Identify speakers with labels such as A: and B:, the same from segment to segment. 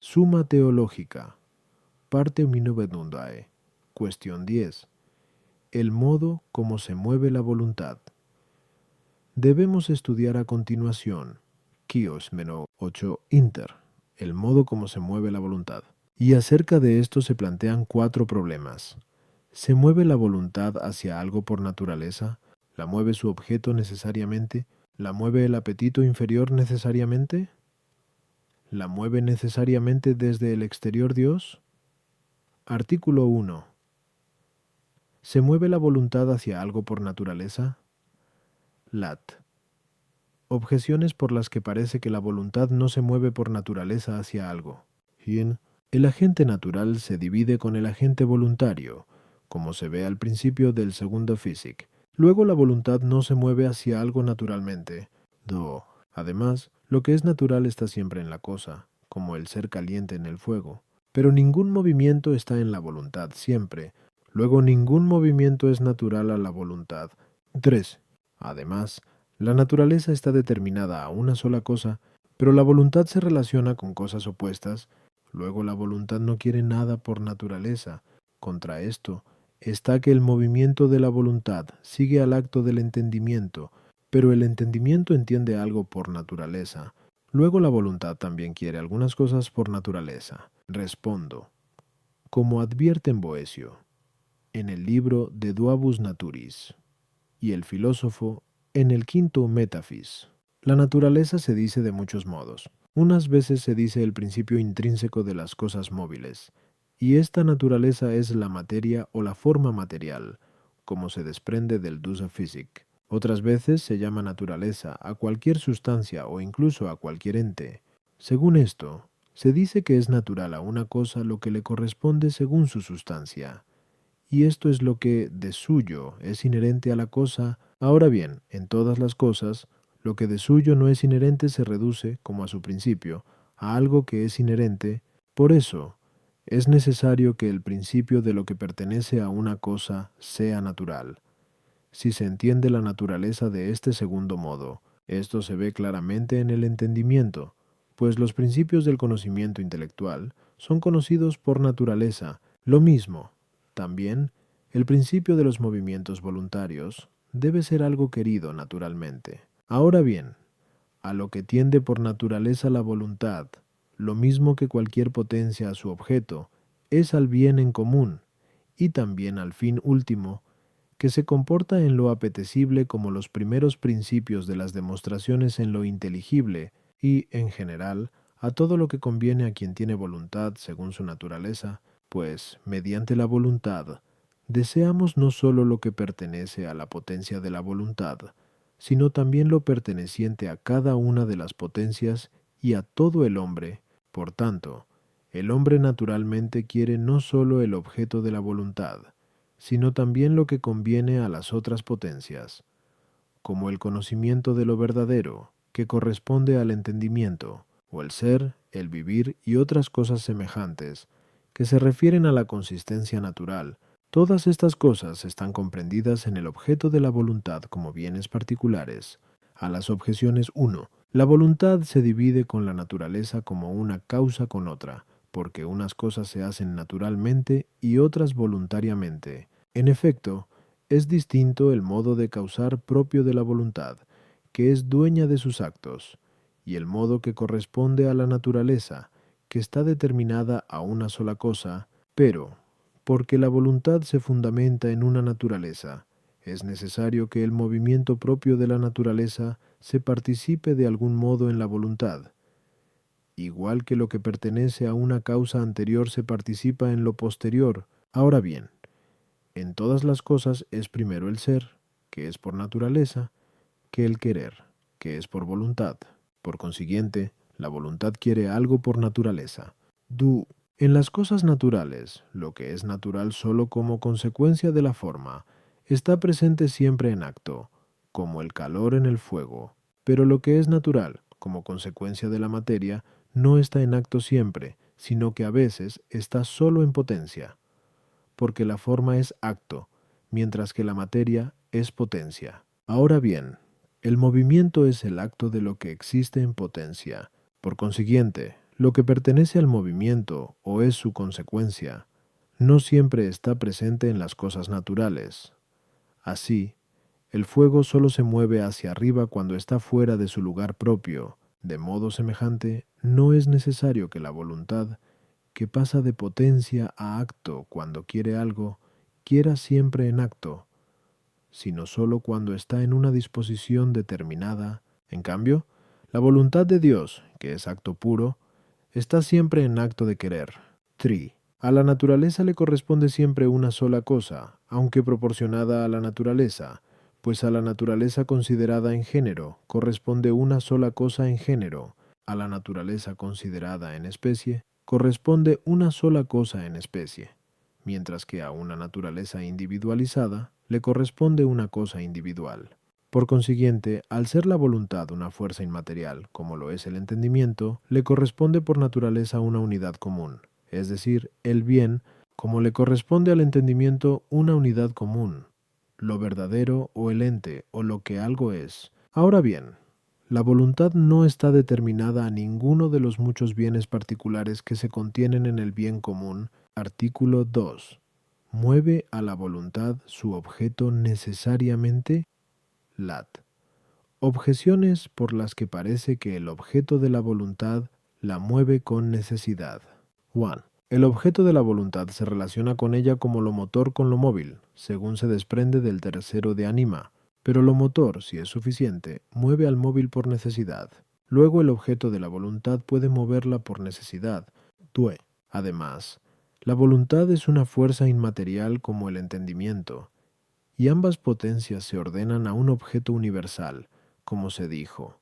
A: Summa Teológica, parte 19. Cuestión 10. El modo como se mueve la voluntad. Debemos estudiar a continuación, Kios-8 Inter, el modo como se mueve la voluntad. Y acerca de esto se plantean 4 problemas. ¿Se mueve la voluntad hacia algo por naturaleza? ¿La mueve su objeto necesariamente? ¿La mueve el apetito inferior necesariamente? ¿La mueve necesariamente desde el exterior Dios? Artículo 1. ¿Se mueve la voluntad hacia algo por naturaleza? Lat. Objeciones por las que parece que la voluntad no se mueve por naturaleza hacia algo. Hien. El agente natural se divide con el agente voluntario, como se ve al principio del segundo Physic. Luego la voluntad no se mueve hacia algo naturalmente. Do. Además, lo que es natural está siempre en la cosa, como el ser caliente en el fuego. Pero ningún movimiento está en la voluntad siempre. Luego ningún movimiento es natural a la voluntad. 3. Además, la naturaleza está determinada a una sola cosa, pero la voluntad se relaciona con cosas opuestas. Luego la voluntad no quiere nada por naturaleza. Contra esto está que el movimiento de la voluntad sigue al acto del entendimiento, pero el entendimiento entiende algo por naturaleza. Luego la voluntad también quiere algunas cosas por naturaleza. Respondo. Como advierten Boecio, en el libro De Duabus Naturis, y el filósofo en el quinto Metaphys. La naturaleza se dice de muchos modos. Unas veces se dice el principio intrínseco de las cosas móviles, y esta naturaleza es la materia o la forma material, como se desprende del Dusa Physic. Otras veces se llama naturaleza a cualquier sustancia o incluso a cualquier ente. Según esto, se dice que es natural a una cosa lo que le corresponde según su sustancia, y esto es lo que de suyo es inherente a la cosa. Ahora bien, en todas las cosas, lo que de suyo no es inherente se reduce, como a su principio, a algo que es inherente. Por eso, es necesario que el principio de lo que pertenece a una cosa sea natural. Si se entiende la naturaleza de este segundo modo, esto se ve claramente en el entendimiento, pues los principios del conocimiento intelectual son conocidos por naturaleza. Lo mismo, también, el principio de los movimientos voluntarios debe ser algo querido naturalmente. Ahora bien, a lo que tiende por naturaleza la voluntad, lo mismo que cualquier potencia a su objeto, es al bien en común, y también al fin último, que se comporta en lo apetecible como los primeros principios de las demostraciones en lo inteligible, y, en general, a todo lo que conviene a quien tiene voluntad según su naturaleza, pues, mediante la voluntad, deseamos no sólo lo que pertenece a la potencia de la voluntad, sino también lo perteneciente a cada una de las potencias y a todo el hombre. Por tanto, el hombre naturalmente quiere no sólo el objeto de la voluntad, sino también lo que conviene a las otras potencias, como el conocimiento de lo verdadero, que corresponde al entendimiento, o el ser, el vivir y otras cosas semejantes, que se refieren a la consistencia natural. Todas estas cosas están comprendidas en el objeto de la voluntad como bienes particulares. A las objeciones 1. La voluntad se divide con la naturaleza como una causa con otra, porque unas cosas se hacen naturalmente y otras voluntariamente. En efecto, es distinto el modo de causar propio de la voluntad, que es dueña de sus actos, y el modo que corresponde a la naturaleza, que está determinada a una sola cosa, pero, porque la voluntad se fundamenta en una naturaleza, es necesario que el movimiento propio de la naturaleza se participe de algún modo en la voluntad, igual que lo que pertenece a una causa anterior se participa en lo posterior. Ahora bien, en todas las cosas es primero el ser, que es por naturaleza, que el querer, que es por voluntad. Por consiguiente, la voluntad quiere algo por naturaleza. Du. En las cosas naturales, lo que es natural solo como consecuencia de la forma, está presente siempre en acto, como el calor en el fuego. Pero lo que es natural, como consecuencia de la materia, no está en acto siempre, sino que a veces está solo en potencia, porque la forma es acto, mientras que la materia es potencia. Ahora bien, el movimiento es el acto de lo que existe en potencia. Por consiguiente, Lo que pertenece al movimiento o es su consecuencia, no siempre está presente en las cosas naturales. Así, el fuego solo se mueve hacia arriba cuando está fuera de su lugar propio. De modo semejante, no es necesario que la voluntad, que pasa de potencia a acto cuando quiere algo, quiera siempre en acto, sino solo cuando está en una disposición determinada. En cambio, la voluntad de Dios, que es acto puro, está siempre en acto de querer. 3. A la naturaleza le corresponde siempre una sola cosa, aunque proporcionada a la naturaleza, pues a la naturaleza considerada en género corresponde una sola cosa en género, a la naturaleza considerada en especie corresponde una sola cosa en especie, mientras que a una naturaleza individualizada le corresponde una cosa individual. Por consiguiente, al ser la voluntad una fuerza inmaterial, como lo es el entendimiento, le corresponde por naturaleza una unidad común, es decir, el bien, como le corresponde al entendimiento una unidad común, lo verdadero o el ente o lo que algo es. Ahora bien, la voluntad no está determinada a ninguno de los muchos bienes particulares que se contienen en el bien común. Artículo 2. ¿Mueve a la voluntad su objeto necesariamente? Lat. Objeciones por las que parece que el objeto de la voluntad la mueve con necesidad. 1. El objeto de la voluntad se relaciona con ella como lo motor con lo móvil, según se desprende del tercero de ánima, pero lo motor, si es suficiente, mueve al móvil por necesidad. Luego el objeto de la voluntad puede moverla por necesidad. 2. Además, la voluntad es una fuerza inmaterial como el entendimiento, y ambas potencias se ordenan a un objeto universal, como se dijo.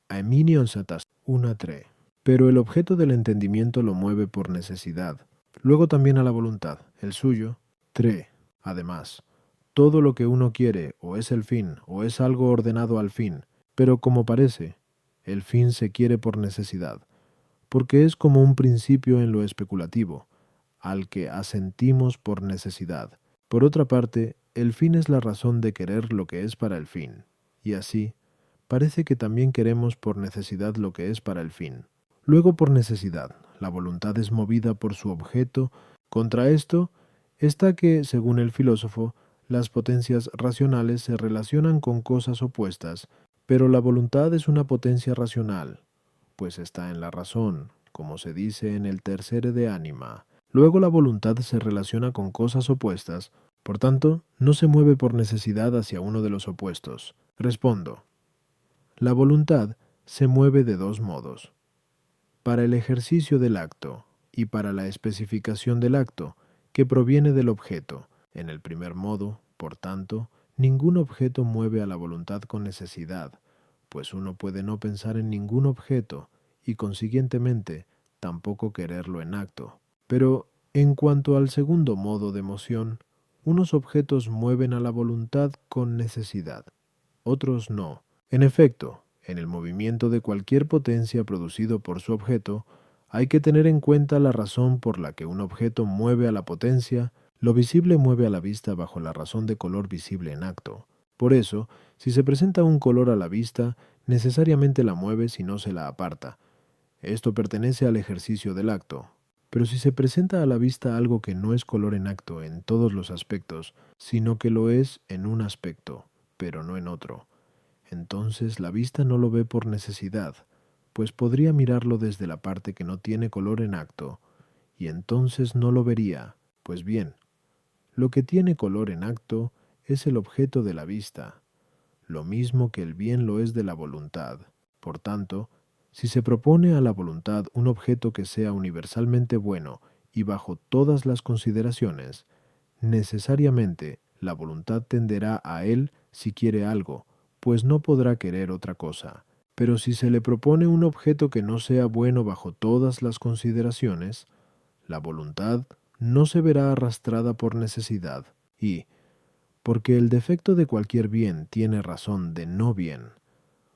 A: Aeminion satas 1.3. Pero el objeto del entendimiento lo mueve por necesidad. Luego también a la voluntad, el suyo. 3. Además, todo lo que uno quiere o es el fin o es algo ordenado al fin, pero como parece, el fin se quiere por necesidad, porque es como un principio en lo especulativo, al que asentimos por necesidad. Por otra parte, el fin es la razón de querer lo que es para el fin, y así, parece que también queremos por necesidad lo que es para el fin. Luego por necesidad, la voluntad es movida por su objeto. Contra esto está que, según el filósofo, las potencias racionales se relacionan con cosas opuestas, pero la voluntad es una potencia racional, pues está en la razón, como se dice en el tercere de ánima. Luego la voluntad se relaciona con cosas opuestas, por tanto, no se mueve por necesidad hacia uno de los opuestos. Respondo. La voluntad se mueve de dos modos: para el ejercicio del acto y para la especificación del acto, que proviene del objeto. En el primer modo, por tanto, ningún objeto mueve a la voluntad con necesidad, pues uno puede no pensar en ningún objeto y consiguientemente tampoco quererlo en acto. Pero, en cuanto al segundo modo de moción, unos objetos mueven a la voluntad con necesidad, otros no. En efecto, en el movimiento de cualquier potencia producido por su objeto, hay que tener en cuenta la razón por la que un objeto mueve a la potencia. Lo visible mueve a la vista bajo la razón de color visible en acto. Por eso, si se presenta un color a la vista, necesariamente la mueve si no se la aparta. Esto pertenece al ejercicio del acto. Pero si se presenta a la vista algo que no es color en acto en todos los aspectos, sino que lo es en un aspecto, pero no en otro, entonces la vista no lo ve por necesidad, pues podría mirarlo desde la parte que no tiene color en acto, y entonces no lo vería. Pues bien, lo que tiene color en acto es el objeto de la vista, lo mismo que el bien lo es de la voluntad. Por tanto, si se propone a la voluntad un objeto que sea universalmente bueno y bajo todas las consideraciones, necesariamente la voluntad tenderá a él si quiere algo, pues no podrá querer otra cosa. Pero si se le propone un objeto que no sea bueno bajo todas las consideraciones, la voluntad no se verá arrastrada por necesidad, y, porque el defecto de cualquier bien tiene razón de no bien,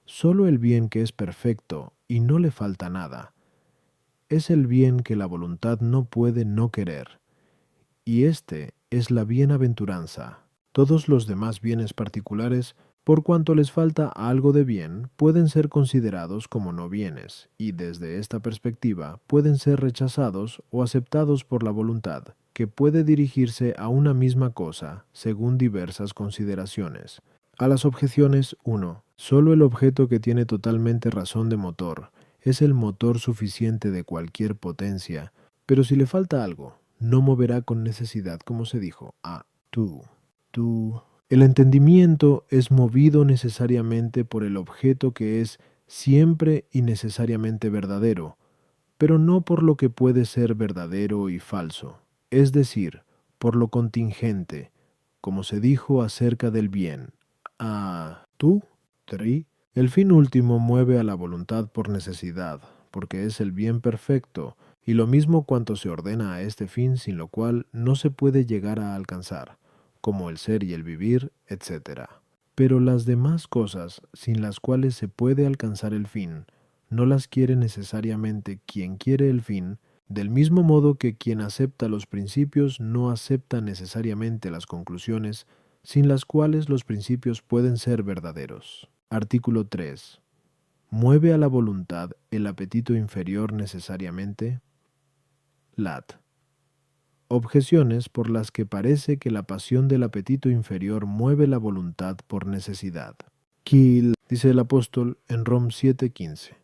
A: sólo el bien que es perfecto y no le falta nada, es el bien que la voluntad no puede no querer, y este es la bienaventuranza. Todos los demás bienes particulares Por cuanto les falta algo de bien, pueden ser considerados como no bienes, y desde esta perspectiva pueden ser rechazados o aceptados por la voluntad, que puede dirigirse a una misma cosa según diversas consideraciones. A las objeciones 1. Solo el objeto que tiene totalmente razón de motor es el motor suficiente de cualquier potencia, pero si le falta algo, no moverá con necesidad, como se dijo, a tú. El entendimiento es movido necesariamente por el objeto que es siempre y necesariamente verdadero, pero no por lo que puede ser verdadero y falso, es decir, por lo contingente, como se dijo acerca del bien. Tú, Tri. El fin último mueve a la voluntad por necesidad, porque es el bien perfecto, y lo mismo cuanto se ordena a este fin, sin lo cual no se puede llegar a alcanzar, como el ser y el vivir, etc. Pero las demás cosas, sin las cuales se puede alcanzar el fin, no las quiere necesariamente quien quiere el fin, del mismo modo que quien acepta los principios no acepta necesariamente las conclusiones, sin las cuales los principios pueden ser verdaderos. Artículo 3. ¿Mueve a la voluntad el apetito inferior necesariamente? Lat. Objeciones por las que parece que la pasión del apetito inferior mueve la voluntad por necesidad. Kiel, dice el apóstol en Rom 7:15.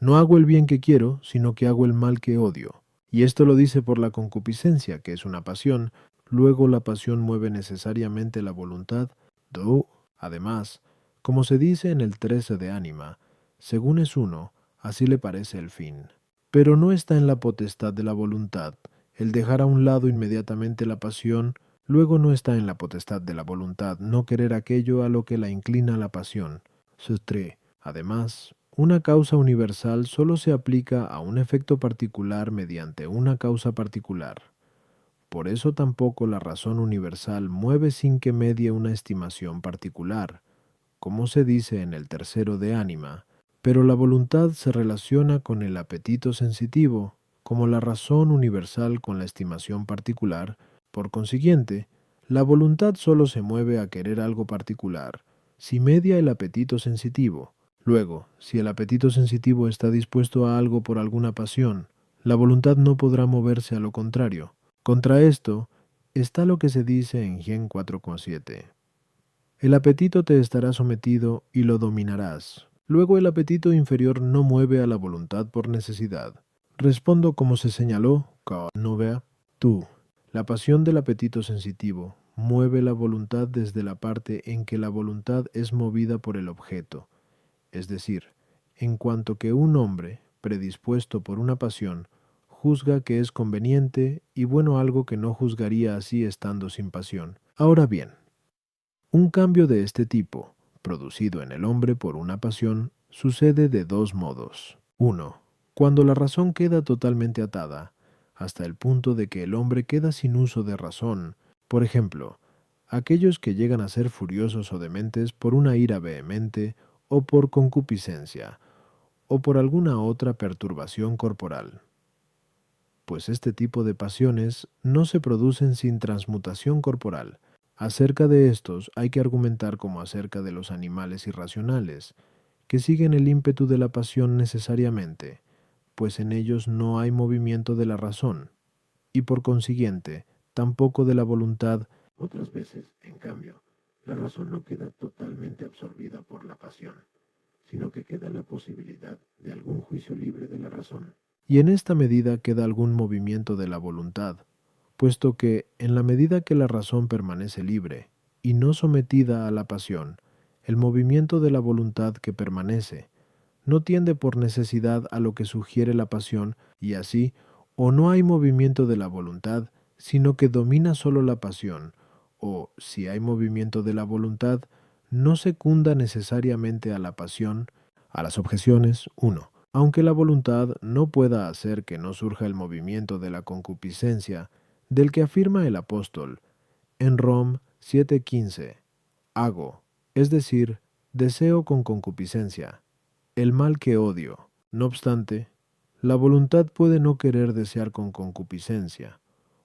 A: No hago el bien que quiero, sino que hago el mal que odio. Y esto lo dice por la concupiscencia, que es una pasión. Luego la pasión mueve necesariamente la voluntad. Además, como se dice en el 13 de Ánima, según es uno, así le parece el fin. Pero no está en la potestad de la voluntad el dejar a un lado inmediatamente la pasión. Luego no está en la potestad de la voluntad no querer aquello a lo que la inclina la pasión. Además, una causa universal solo se aplica a un efecto particular mediante una causa particular. Por eso tampoco la razón universal mueve sin que medie una estimación particular, como se dice en el tercero de Ánima, pero la voluntad se relaciona con el apetito sensitivo, como la razón universal con la estimación particular. Por consiguiente, la voluntad solo se mueve a querer algo particular, si media el apetito sensitivo. Luego, si el apetito sensitivo está dispuesto a algo por alguna pasión, la voluntad no podrá moverse a lo contrario. Contra esto está lo que se dice en Gen 4,7. El apetito te estará sometido y lo dominarás. Luego el apetito inferior no mueve a la voluntad por necesidad. Respondo como se señaló, no vea, tú. La pasión del apetito sensitivo mueve la voluntad desde la parte en que la voluntad es movida por el objeto, es decir, en cuanto que un hombre, predispuesto por una pasión, juzga que es conveniente y bueno algo que no juzgaría así estando sin pasión. Ahora bien, un cambio de este tipo, producido en el hombre por una pasión, sucede de dos modos. 1. Cuando la razón queda totalmente atada, hasta el punto de que el hombre queda sin uso de razón. Por ejemplo, aquellos que llegan a ser furiosos o dementes por una ira vehemente, o por concupiscencia, o por alguna otra perturbación corporal. Pues este tipo de pasiones no se producen sin transmutación corporal. Acerca de estos hay que argumentar como acerca de los animales irracionales, que siguen el ímpetu de la pasión necesariamente, pues en ellos no hay movimiento de la razón, y por consiguiente, tampoco de la voluntad. Otras veces, en cambio, la razón no queda totalmente absorbida por la pasión, sino que queda la posibilidad de algún juicio libre de la razón. Y en esta medida queda algún movimiento de la voluntad, puesto que, en la medida que la razón permanece libre, y no sometida a la pasión, el movimiento de la voluntad que permanece, no tiende por necesidad a lo que sugiere la pasión, y así, o no hay movimiento de la voluntad, sino que domina solo la pasión, o, si hay movimiento de la voluntad, no secunda necesariamente a la pasión. A las objeciones 1. Aunque la voluntad no pueda hacer que no surja el movimiento de la concupiscencia, del que afirma el apóstol en Rom 7:15, hago, es decir, deseo con concupiscencia, el mal que odio. No obstante, la voluntad puede no querer desear con concupiscencia,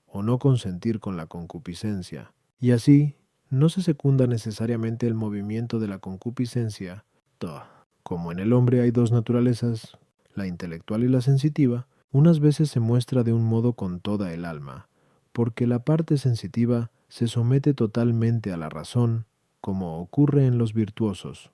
A: o no consentir con la concupiscencia, y así no se secunda necesariamente el movimiento de la concupiscencia. Como en el hombre hay dos naturalezas, la intelectual y la sensitiva, unas veces se muestra de un modo con toda el alma, porque la parte sensitiva se somete totalmente a la razón, como ocurre en los virtuosos,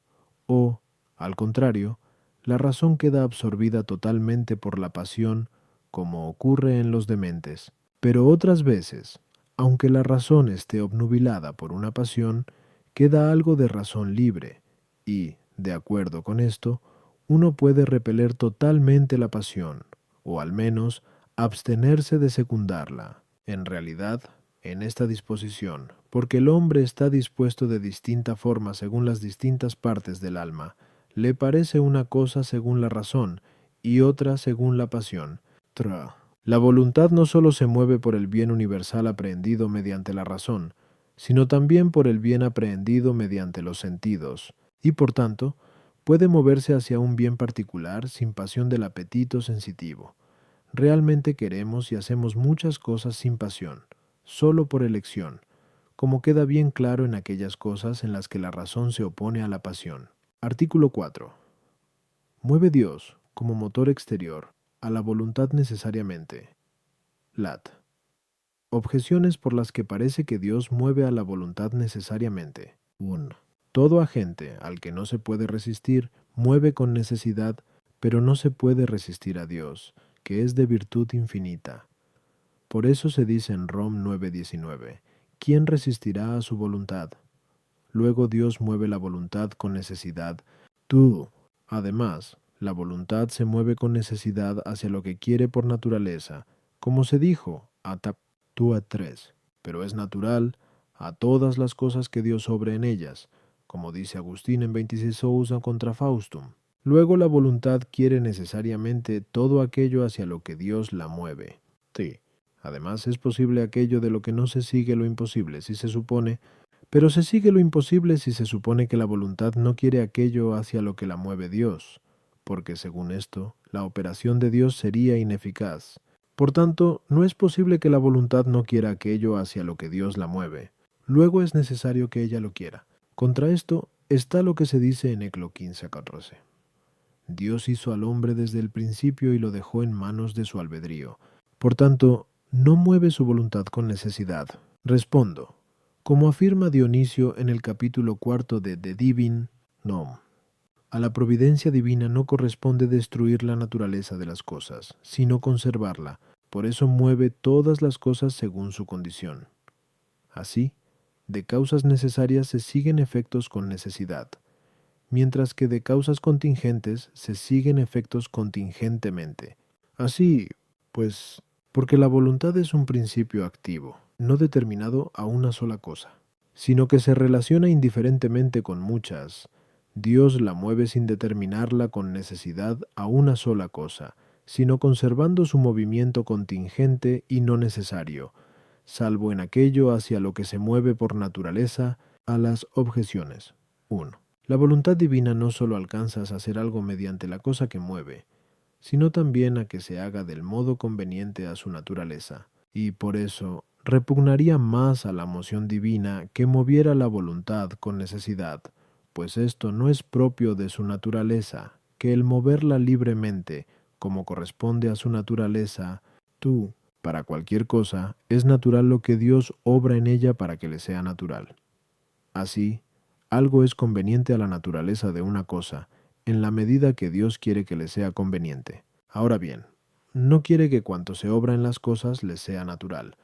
A: o, al contrario, la razón queda absorbida totalmente por la pasión, como ocurre en los dementes. Pero otras veces, aunque la razón esté obnubilada por una pasión, queda algo de razón libre, y, de acuerdo con esto, uno puede repeler totalmente la pasión, o al menos abstenerse de secundarla. En realidad, en esta disposición, porque el hombre está dispuesto de distinta forma según las distintas partes del alma, le parece una cosa según la razón y otra según la pasión. La voluntad no sólo se mueve por el bien universal aprehendido mediante la razón, sino también por el bien aprehendido mediante los sentidos, y por tanto, puede moverse hacia un bien particular sin pasión del apetito sensitivo. Realmente queremos y hacemos muchas cosas sin pasión, solo por elección, como queda bien claro en aquellas cosas en las que la razón se opone a la pasión. Artículo 4. Mueve Dios, como motor exterior, a la voluntad necesariamente. Lat. Objeciones por las que parece que Dios mueve a la voluntad necesariamente. 1. Todo agente al que no se puede resistir mueve con necesidad, pero no se puede resistir a Dios, que es de virtud infinita. Por eso se dice en Rom 9:19, ¿quién resistirá a su voluntad? Luego Dios mueve la voluntad con necesidad. Además, la voluntad se mueve con necesidad hacia lo que quiere por naturaleza, como se dijo, Ataptúa 3, pero es natural a todas las cosas que Dios obre en ellas, como dice Agustín en 26 Ousa contra Faustum. Luego la voluntad quiere necesariamente todo aquello hacia lo que Dios la mueve. Sí. Además es posible aquello de lo que no se sigue lo imposible si se supone, pero se sigue lo imposible si se supone que la voluntad no quiere aquello hacia lo que la mueve Dios, porque según esto, la operación de Dios sería ineficaz. Por tanto, no es posible que la voluntad no quiera aquello hacia lo que Dios la mueve. Luego es necesario que ella lo quiera. Contra esto está lo que se dice en Eclo 15:14. Dios hizo al hombre desde el principio y lo dejó en manos de su albedrío. Por tanto, no mueve su voluntad con necesidad. Respondo, como afirma Dionisio en el capítulo 4 de De Divin Nom, a la providencia divina no corresponde destruir la naturaleza de las cosas, sino conservarla. Por eso mueve todas las cosas según su condición. Así, de causas necesarias se siguen efectos con necesidad, mientras que de causas contingentes se siguen efectos contingentemente. Así, pues, porque la voluntad es un principio activo, no determinado a una sola cosa, sino que se relaciona indiferentemente con muchas. Dios la mueve sin determinarla con necesidad a una sola cosa, sino conservando su movimiento contingente y no necesario, salvo en aquello hacia lo que se mueve por naturaleza. A las objeciones. 1. La voluntad divina no sólo alcanza a hacer algo mediante la cosa que mueve, sino también a que se haga del modo conveniente a su naturaleza, y por eso repugnaría más a la moción divina que moviera la voluntad con necesidad, pues esto no es propio de su naturaleza, que el moverla libremente, como corresponde a su naturaleza. Para cualquier cosa, es natural lo que Dios obra en ella para que le sea natural. Así, algo es conveniente a la naturaleza de una cosa, en la medida que Dios quiere que le sea conveniente. Ahora bien, no quiere que cuanto se obra en las cosas les sea natural.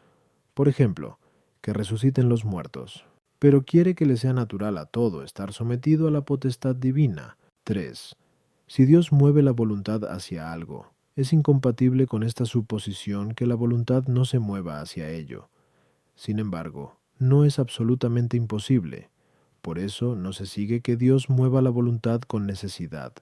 A: Por ejemplo, que resuciten los muertos. Pero quiere que le sea natural a todo estar sometido a la potestad divina. 3. Si Dios mueve la voluntad hacia algo, es incompatible con esta suposición que la voluntad no se mueva hacia ello. Sin embargo, no es absolutamente imposible. Por eso no se sigue que Dios mueva la voluntad con necesidad,